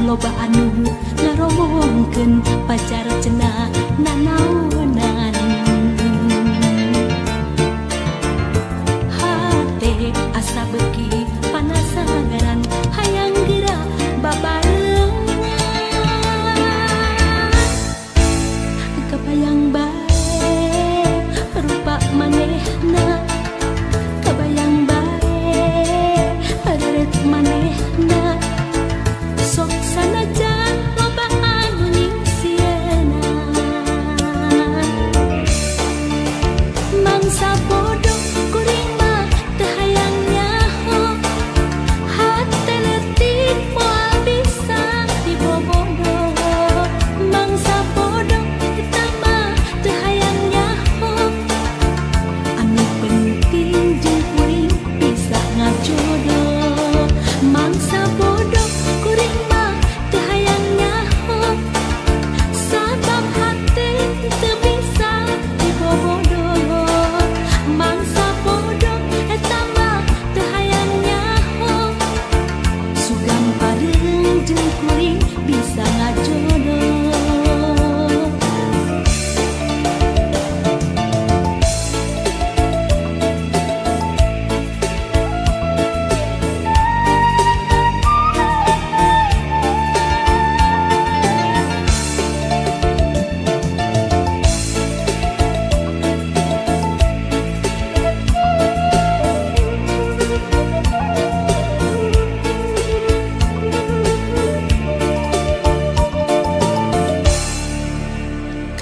loba anu ngaromongkeun pacar cenah nanaonan. Hate asa beuki panasaran hayang geura babarengan. Kebayang bae rupa manehna, kebayang bae areut manehna. Sok sanajan loba anu ningsieuna, mangsa bodoh kuring mah teu hayang nyaho. Hate leutik moal bisa dibobodoh, mangsa bodoh eta mah teu hayang nyaho. Anu penting jeung kuring bisa ngajodoh, mangsa bodoh kuring mah teu hayang nyaho. Sabab hate teu bisa dibobodoh, mangsa bodoh eta mah teu hayang nyaho. Sugam pareung jeung kuring bisa ngajodoh.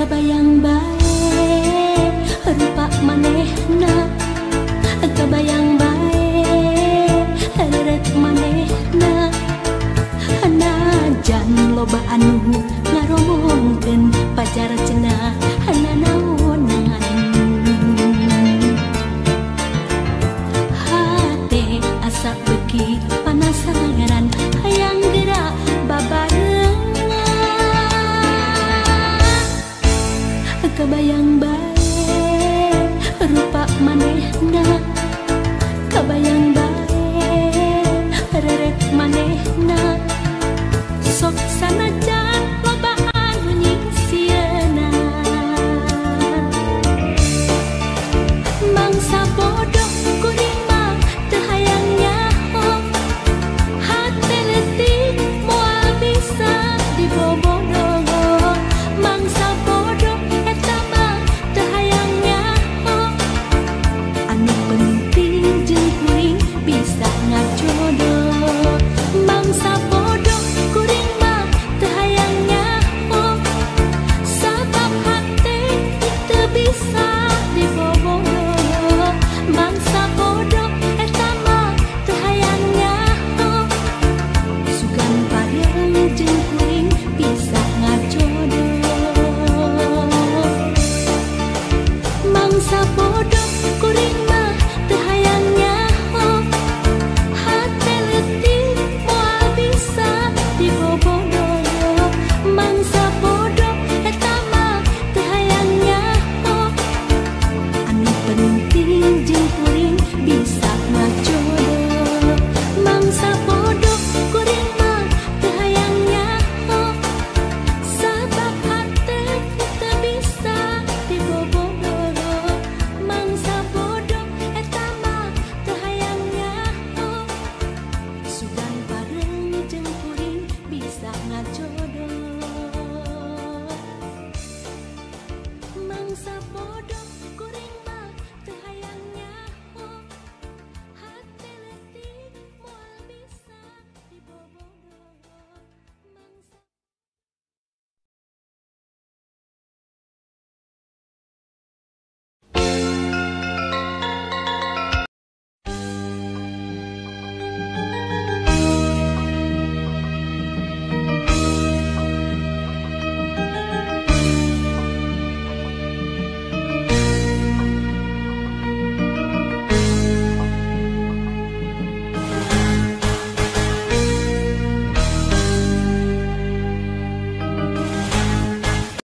Kebayang bae rupa manehna, kebayang bae areut manehna. Najan loba anu ngaromongkeun pacar cenah nanaonan. Hate asa beuki panasaran hayang geura babarengan. Kebayang bae rupa manehna, kebayang bae areut manehna. Sok sanajan loba anu ningsieuna, mangsa bodoh kuring mah teu hayang nyaho. Hate leutik moal bisa dibobodoh, mangsa bodoh eta mah teu hayang nyaho. Anu penting jeung kuring bisa ngajodoh, mangsa bodoh kuring mah teu hayang nyaho. Sabab hate teu bisa dibobodoh, mangsa bodoh eta mah teu hayang nyaho. Sugan pareung jeung kuring bisa ngajodoh, mangsa bodoh kuring mah teu hayang nyaho. Hate leutik moal bisa dibobodoh, mangsa bodoh eta mah teu hayang nyaho. Anu penting jeung kuring bisa ngajodoh, mangsa bodoh kuring mah teu hayang nyaho. Sabab hate teu bisa dibobodoh, mangsa bodoh eta mah teu hayang nyaho. Sugan